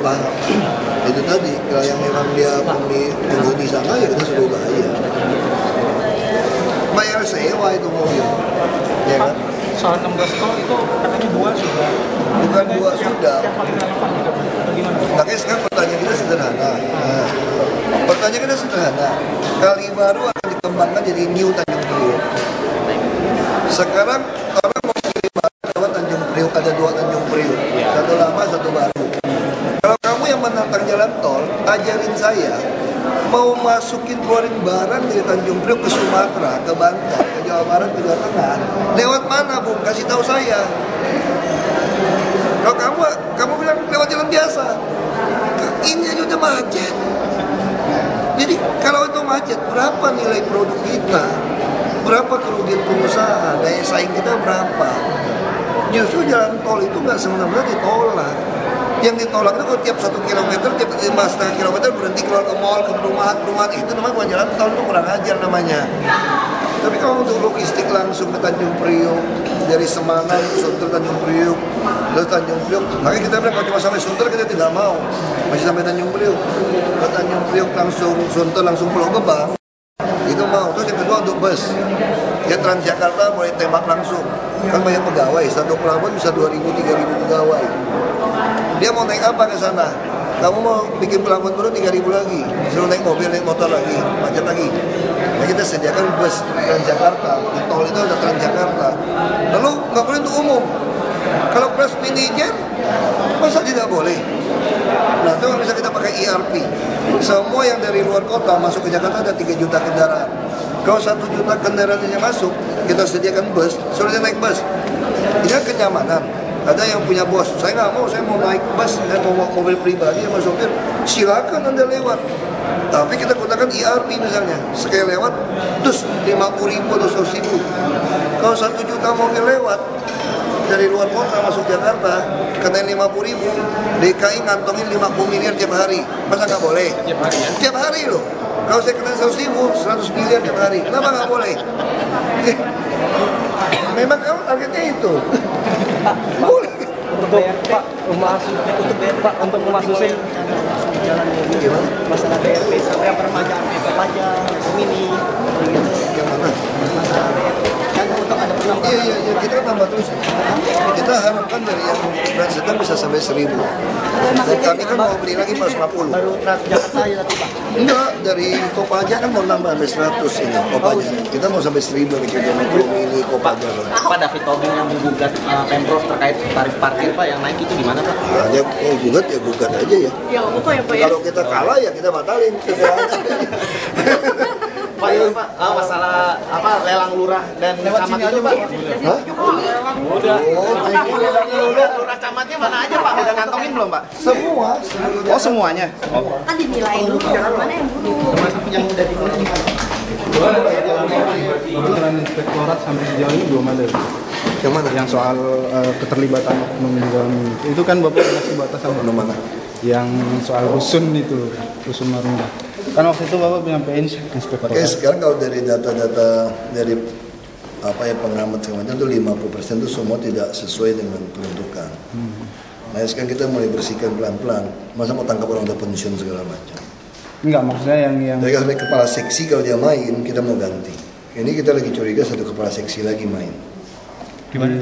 paham. Itu tadi, kalau yang memang dia penghuni sana ya kita suruh bayar. Bayar sewa itu mobil, ya kan? Soal 16 tol itu katanya 2 sudah. Bukan 2 sudah. Yang paling relevan gitu, bagaimana? Makanya sekarang pertanyaan kita sederhana. Pertanyaan kita sederhana. Kali baru akan dikembangkan jadi New Tanjung Priok. Sekarang orang mau pilih lewat Tanjung Priok, ada 2 Tanjung Priok, satu lama, satu baru. Kalau kamu yang menantang jalan tol, ajarin saya mau masukin keluarin barang dari Tanjung Priok ke Sumatera, ke Banten, ke Jawa Barat, ke Jawa Tengah. Lewat mana, Bu? Kasih tahu saya. Kalau kamu bilang lewat jalan biasa, ini aja udah macet. Jadi kalau itu macet, berapa nilai produk kita? Berapa kerugian pengusaha? Daya saing kita berapa? Justru jalan tol itu nggak semena-mena ditolak. Yang ditolak itu kalau tiap 1 kilometer, tiap 5,5 kilometer berhenti keluar ke mall, ke perumahan itu namanya bukan jalan tol, itu kurang ajar namanya. Tapi kalau untuk logistik langsung ke Tanjung Priok, dari Semarang, Sunter, Tanjung Priok, lalu Tanjung Priok, makanya kita bilang kalau cuma sampai Sunter kita tidak mau, masih sampai Tanjung Priok. Ke Tanjung Priok langsung Sunter, langsung Pulau Gebang, itu mau. Terus yang kedua untuk bus, ya Transjakarta boleh tembak langsung, kan banyak pegawai, satu pelabuhan bisa 2.000-3.000 pegawai. Dia mau naik apa ke sana? Kamu mau bikin pelabuhan baru 3.000 lagi, suruh naik mobil, naik motor lagi, macet lagi. Nah, kita sediakan bus Transjakarta, di tol itu ada Transjakarta. Lalu nggak boleh untuk umum. Kalau press manager, masa tidak boleh? Nah, itu bisa kita pakai ERP. Semua yang dari luar kota masuk ke Jakarta ada 3 juta kendaraan. Kalau 1 juta kendaraannya masuk, kita sediakan bus, suruh dia naik bus. Ini kenyamanan. Ada yang punya bos, saya nggak mau, saya mau naik bus, saya mau mobil pribadi sama sopir, silakan Anda lewat. Tapi kita gunakan ERP misalnya, sekali lewat, terus 50.000 atau 100.000. Kalau 1 juta mobil lewat dari luar kota masuk Jakarta, kena 50.000, DKI ngantongin 50 miliar tiap hari, masa nggak boleh? Tiap hari ya? Tiap hari loh. Kalau saya kena 100.000, 100 miliar tiap hari, kenapa nggak boleh? Memang kamu targetnya itu. Boleh. Untuk Pak untuk memasuki jalan ini masalah BRT sampai permajaan pajak mini gitu. Yang mana? Masalah BRT kan untuk ada penambahan. Iya, kita tambah terus. Kita harapkan dari yang berat sedang bisa sampai 1.000. Dan kami kan mau beli lagi 450. Baru Transjakarta aja nanti Pak. Enggak, dari Kopaja kan mau nambah sampai 100 ini Kopaja. Kita mau sampai 1.000 di kerja metro mini Kopaja. Pak David Tobing yang menggugat Pemprov terkait tarif parkir Pak yang naik itu gimana Pak? Nah, dia mau gugat ya gugat aja ya. Ya apa ya Pak ya? Kalau kita kalah ya kita batalin. Pak, ini Pak, masalah lelang lurah dan camat itu Pak? Hah? Udah. Lurah camatnya mana aja Pak? Udah ngantongin belum Pak? Semua. Oh semuanya? Kan dinilai dulu mana yang dulu. Yang udah dimulai di mana? Laporan inspektorat sampai sejauh ini belum ada. Yang mana? Yang soal keterlibatan oknum di dalam itu kan Bapak masih batasan Oknum mana? yang soal rusun itu, rusun Marunda. Kan waktu itu Bapak menyampaikan inspektorat. Oke, sekarang kalau dari data-data dari pengamat segala macam itu 50% itu semua tidak sesuai dengan peruntukan. Nah sekarang kita mulai bersihkan pelan-pelan. Masa mau tangkap orang udah pensiun segala macam. Enggak, maksudnya yang Dari sampai kepala seksi kalau dia main kita mau ganti. Ini kita lagi curiga satu kepala seksi lagi main. gimana?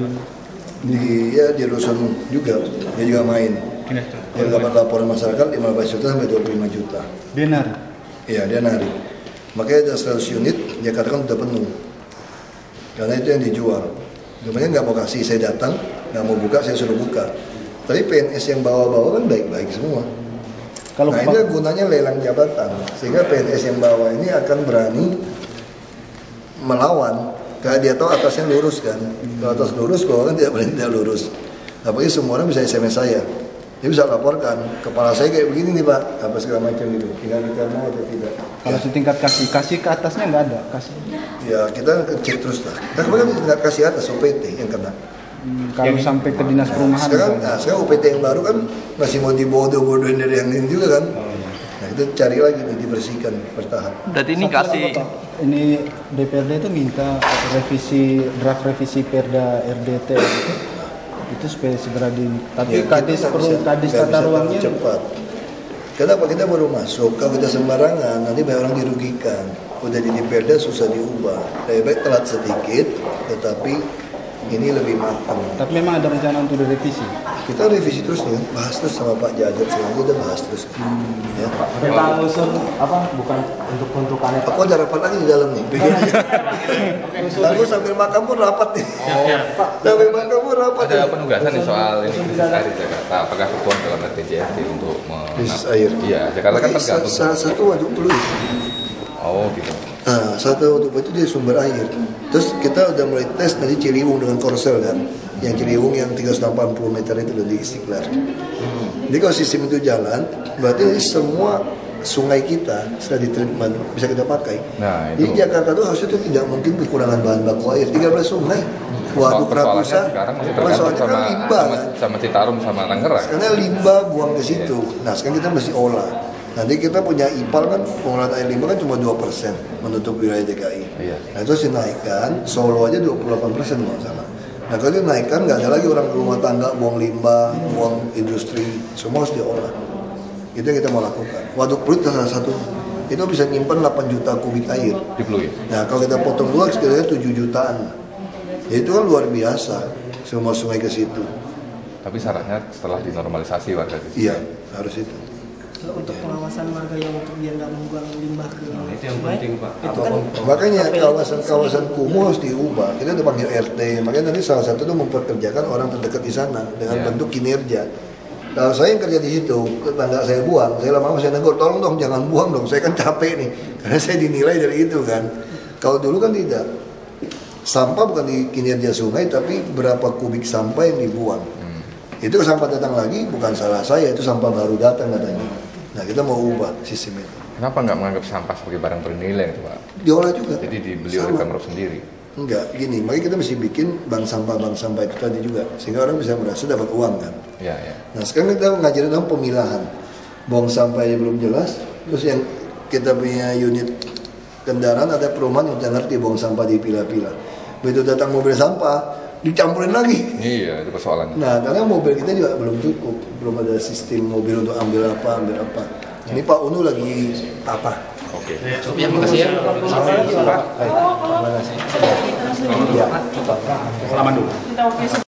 Di rusun juga, dia juga main. Dia dapat laporan masyarakat 15 juta sampai 25 juta. Dia narik. Iya, dia narik. Makanya ada 100 unit, dia katakan sudah penuh. Karena itu yang dijual. Kemudian nggak mau kasih, saya datang, nggak mau buka, saya suruh buka. Tapi PNS yang bawa-bawa kan baik-baik semua. Kalau Nah ini gunanya lelang jabatan, sehingga PNS yang bawa ini akan berani melawan. Karena dia tahu atasnya lurus kan. Kalau atas lurus, bawah kan tidak berani tidak lurus. Apalagi semua orang bisa SMS saya. Dia bisa laporkan, kepala saya kayak begini nih Pak, apa segala macam gitu. Tinggal kita mau atau tidak. kalau setingkat kasih ke atasnya nggak ada kasih. Ya kita cek terus lah. Nah, kemarin tingkat kasih atas OPT yang kena. Kalau sampai ke dinas perumahan. Sekarang UPT yang baru kan masih mau dibodoh-bodohin dari yang ini juga kan. Nah itu cari lagi nih, dibersihkan bertahap. Berarti ini kasih Ini DPRD itu minta draft revisi Perda RDT itu Itu supaya segera di. Tapi Ya, kadis kita perlu bisa- kadis nggak tata bisa ruangnya. cepat. Kenapa kita baru masuk? Kalau kita sembarangan, nanti banyak orang dirugikan. Udah jadi perda susah diubah. Lebih baik telat sedikit, tetapi ini lebih matang. Tapi memang ada rencana untuk direvisi. Kita revisi terus nih, bahas terus sama Pak Jajat semuanya udah bahas terus. Ya. Tentang usul apa bukan untuk peruntukannya Pak. Aku ada rapat lagi di dalam nih. Lalu sambil makan pun rapat nih. Sambil makan pun rapat. Ada penugasan nih soal ini krisis air di Jakarta. Apakah ketua dalam RTJRD untuk Krisis air. Iya, Jakarta kan tergantung. Salah satu waduk Pluit. Oh gitu. Nah, satu waduk Pluit itu dia sumber air. Terus kita udah mulai tes nanti Ciliwung dengan Korsel kan. Yang Ciliwung yang 380 meter itu udah di Istiqlal. Jadi kalau sistem itu jalan, berarti nanti semua sungai kita setelah ditreatment bisa kita pakai. Nah, Jadi itu. Jakarta itu harusnya itu tidak mungkin kekurangan bahan baku air. 13 sungai. Waduk Persoalannya Ragusa, sekarang masih tergantung soalnya kan sama, limbah kan. sama Citarum sama Tangerang. Karena limbah buang ke situ. Nah, sekarang kita mesti olah. Nanti kita punya IPAL kan, pengolahan air limbah kan cuma 2% menutup wilayah DKI. Iya. Nah, itu harus dinaikkan, Solo aja 28% nggak salah. Nah, kalau dinaikkan nggak ada lagi orang rumah tangga buang limbah, buang industri, semua harus diolah. Itu yang kita mau lakukan. Waduk Pluit salah satu. Itu bisa nyimpan 8 juta kubik air. Di Pluit. Nah, kalau kita potong dua sekitarnya 7 jutaan. Ya, itu kan luar biasa, semua sungai ke situ. Tapi syaratnya setelah dinormalisasi warga di situ. Iya, harus itu. Untuk pengawasan warga yang untuk biar nggak membuang limbah ke Itu yang sungai, penting, Pak. itu kan Makanya sampai kawasan-kawasan kumuh harus diubah. Kita udah panggil RT. Makanya nanti salah satu itu memperkerjakan orang terdekat di sana dengan Ya. bentuk kinerja. Kalau saya yang kerja di situ, tetangga saya buang, saya lama-lama saya negur, tolong dong jangan buang dong, saya kan capek nih. Karena saya dinilai dari itu kan. Kalau dulu kan tidak. Sampah bukan di kinerja sungai, tapi berapa kubik sampah yang dibuang. Itu sampah datang lagi, bukan salah saya, itu sampah baru datang katanya. Nah, kita mau ubah sistem itu. Kenapa nggak menganggap sampah sebagai barang bernilai itu, Pak? Diolah juga. Jadi dibeli oleh Sama. Pemprov sendiri. Enggak, gini, makanya kita mesti bikin bank sampah itu tadi juga. Sehingga orang bisa merasa dapat uang kan. Iya, iya. Nah, sekarang kita ngajarin orang pemilahan. Buang sampahnya belum jelas, terus yang kita punya unit kendaraan ada perumahan yang udah ngerti buang sampah di pilah-pilah. Begitu datang mobil sampah, dicampurin lagi. Iya, itu persoalannya. Nah, karena mobil kita juga belum cukup, belum ada sistem mobil untuk ambil apa. Ini Pak Unu lagi tata. Oke. Ya, makasih ya. Terima kasih. Ya. Kita waktu